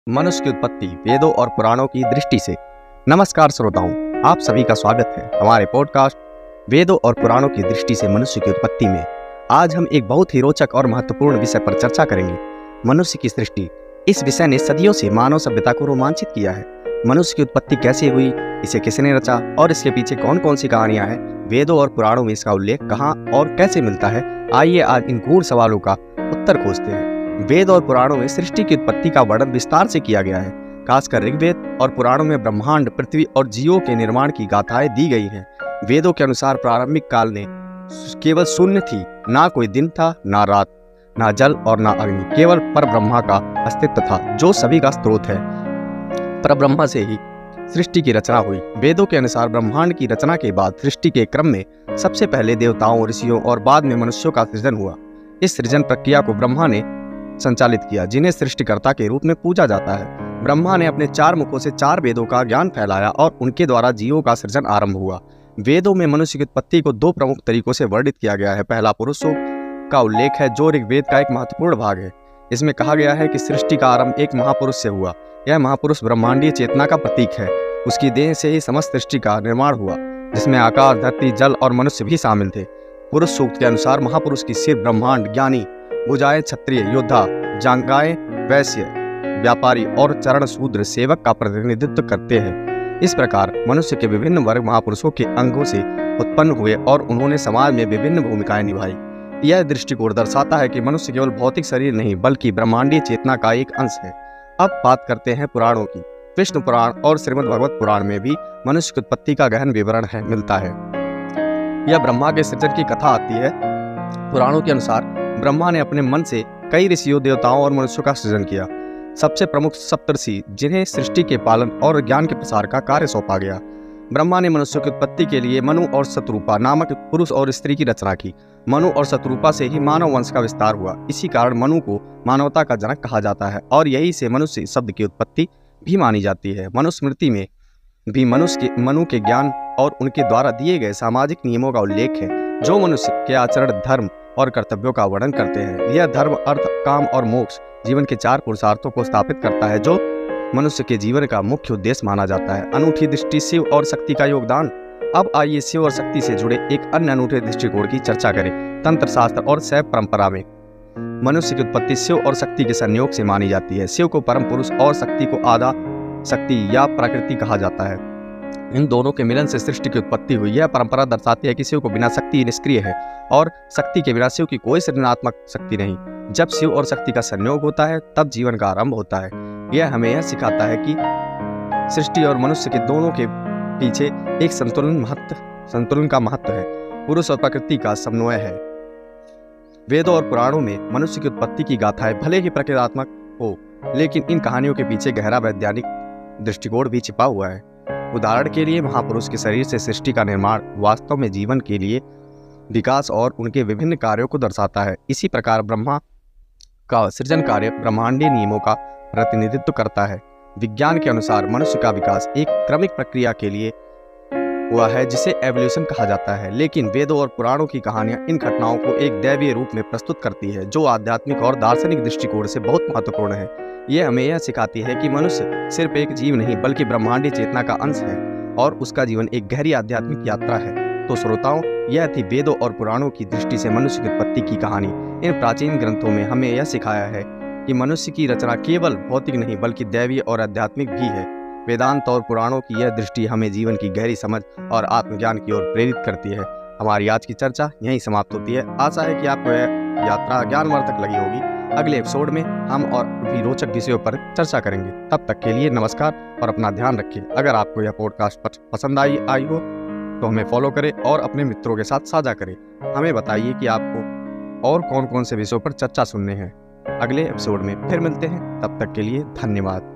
मनुष्य की उत्पत्ति वेदों और पुराणों की दृष्टि से। नमस्कार श्रोताओं, आप सभी का स्वागत है हमारे पॉडकास्ट वेदों और पुराणों की दृष्टि से मनुष्य की उत्पत्ति में। आज हम एक बहुत ही रोचक और महत्वपूर्ण विषय पर चर्चा करेंगे, मनुष्य की सृष्टि। इस विषय ने सदियों से मानव सभ्यता को रोमांचित किया है। मनुष्य की उत्पत्ति कैसे हुई, इसे किसने रचा और इसके पीछे कौन कौन सी कहानियां हैं, वेदों और पुराणों में इसका उल्लेख कहाँ और कैसे मिलता है। आइए आज इन गूढ़ सवालों का उत्तर खोजते हैं। वेद और पुराणों में सृष्टि की उत्पत्ति का वर्णन विस्तार से किया गया है। खासकर ऋग्वेद और पुराणों में ब्रह्मांड, पृथ्वी और जीवों के निर्माण की गाथाएं दी गई हैं। वेदों के अनुसार प्रारंभिक काल में केवल शून्य थी, ना कोई दिन था, ना रात, ना जल और ना अग्नि, केवल परब्रह्मा का अस्तित्व था जो सभी का स्रोत है। परब्रह्मा से ही सृष्टि की रचना हुई। वेदों के अनुसार ब्रह्मांड की रचना के बाद सृष्टि के क्रम में सबसे पहले देवताओं, ऋषियों और बाद में मनुष्यों का सृजन हुआ। इस सृजन प्रक्रिया को ब्रह्मा ने संचालित किया, जिन्हें सृष्टिकर्ता के रूप में पूजा जाता है। ब्रह्मा ने अपने 4 मुखों से 4 वेदों का ज्ञान फैलाया और उनके द्वारा जीवों का सृजन आरंभ हुआ। वेदों में मनुष्य की उत्पत्ति को 2 प्रमुख तरीकों से वर्णित किया गया है। पहला पुरुषों का उल्लेख है, जो ऋग्वेद का एक महत्वपूर्ण भाग है। इसमें कहा गया है कि सृष्टि का आरंभ एक महापुरुष से हुआ। यह महापुरुष ब्रह्मांडीय चेतना का प्रतीक है। उसकी देह से ही समस्त सृष्टि का निर्माण हुआ, जिसमें आकाश, धरती, जल और मनुष्य भी शामिल थे। पुरुष सूक्त के अनुसार महापुरुष की सिर ब्रह्मांड, ज्ञानी, भुजाएं क्षत्रिय, योद्धा, जांघाएं वैश्य, व्यापारी और चरण शूद्र, सेवक का प्रतिनिधित्व करते हैं। इस प्रकार मनुष्य के विभिन्न वर्ग महापुरुषों के अंगों से उत्पन्न हुए और उन्होंने समाज में विभिन्न भूमिकाएं निभाई। यह दृष्टिकोण दर्शाता है कि मनुष्य केवल भौतिक शरीर नहीं, बल्कि ब्रह्मांडीय चेतना का एक अंश है। अब बात करते हैं पुराणों की। विष्णु पुराण और श्रीमद् भागवत पुराण में भी मनुष्य की उत्पत्ति का गहन विवरण मिलता है। यह ब्रह्मा के सृजन की कथा आती है। पुराणों के अनुसार ब्रह्मा ने अपने मन से कई ऋषियों, देवताओं और मनुष्यों का सृजन किया। सबसे प्रमुख सप्तर्षि, जिन्हें सृष्टि के पालन और ज्ञान के प्रसार का कार्य सौंपा गया। ब्रह्मा ने मनुष्यों की उत्पत्ति के लिए मनु और शतरूपा नामक पुरुष और स्त्री की रचना की। मनु और शतरूपा से ही मानव वंश का विस्तार हुआ। इसी कारण मनु को मानवता का जनक कहा जाता है और यही से मनुष्य शब्द की उत्पत्ति भी मानी जाती है। मनुस्मृति में भी मनु के ज्ञान और उनके द्वारा दिए गए सामाजिक नियमों का उल्लेख है, जो मनुष्य के आचरण, धर्म और कर्तव्यों का वर्णन करते हैं। यह धर्म, अर्थ, काम और मोक्ष जीवन के 4 पुरुषार्थों को स्थापित करता है, जो मनुष्य के जीवन का मुख्य उद्देश्य माना जाता है। अनूठी दृष्टि, शिव और शक्ति का योगदान। अब आइए शिव और शक्ति से जुड़े एक अन्य अनूठे दृष्टिकोण की चर्चा करें। तंत्र शास्त्र और शैव परंपरा में मनुष्य की उत्पत्ति शिव और शक्ति के संयोग से मानी जाती है। शिव को परम पुरुष और शक्ति को आधा शक्ति या प्रकृति कहा जाता है। इन दोनों के मिलन से सृष्टि की उत्पत्ति हुई। यह परंपरा दर्शाती है कि शिव को बिना शक्ति निष्क्रिय है और शक्ति के बिना शिव की कोई सृजनात्मक शक्ति नहीं। जब शिव और शक्ति का संयोग होता है, तब जीवन का आरंभ होता है। यह हमें यह सिखाता है कि सृष्टि और मनुष्य के दोनों के पीछे एक संतुलन का महत्व है। पुरुष और प्रकृति का समन्वय है। वेदों और पुराणों में मनुष्य की उत्पत्ति की गाथाएं भले ही प्रकृतात्मक हो, लेकिन इन कहानियों के पीछे गहरा वैज्ञानिक दृष्टिकोण भी छिपा हुआ है। उदाहरण के लिए, महापुरुष के शरीर से सृष्टि का निर्माण वास्तव में जीवन के लिए विकास और उनके विभिन्न कार्यों को दर्शाता है। इसी प्रकार ब्रह्मा का सृजन कार्य ब्रह्मांडीय नियमों का प्रतिनिधित्व करता है। विज्ञान के अनुसार मनुष्य का विकास एक क्रमिक प्रक्रिया के लिए हुआ है, जिसे एवोल्यूशन कहा जाता है। लेकिन वेदों और पुराणों की कहानियां इन घटनाओं को एक दैवीय रूप में प्रस्तुत करती है, जो आध्यात्मिक और दार्शनिक दृष्टिकोण से बहुत महत्वपूर्ण है। यह हमें यह सिखाती है कि मनुष्य सिर्फ एक जीव नहीं, बल्कि ब्रह्मांडीय चेतना का अंश है और उसका जीवन एक गहरी आध्यात्मिक यात्रा है। तो श्रोताओं, यह थी वेदों और पुराणों की दृष्टि से मनुष्य की उत्पत्ति की कहानी। इन प्राचीन ग्रंथों में हमें यह सिखाया है कि मनुष्य की रचना केवल भौतिक नहीं, बल्कि दैवीय और आध्यात्मिक भी है। वेदांत और पुराणों की यह दृष्टि हमें जीवन की गहरी समझ और आत्मज्ञान की ओर प्रेरित करती है। हमारी आज की चर्चा यहीं समाप्त होती है। आशा है कि आपको यह यात्रा ज्ञानवर्धक लगी होगी। अगले एपिसोड में हम और भी रोचक विषयों पर चर्चा करेंगे। तब तक के लिए नमस्कार और अपना ध्यान रखिए। अगर आपको यह पॉडकास्ट पसंद आई हो तो हमें फॉलो करें और अपने मित्रों के साथ साझा करें। हमें बताइए कि आपको और कौन कौन से विषयों पर चर्चा सुनने हैं। अगले एपिसोड में फिर मिलते हैं। तब तक के लिए धन्यवाद।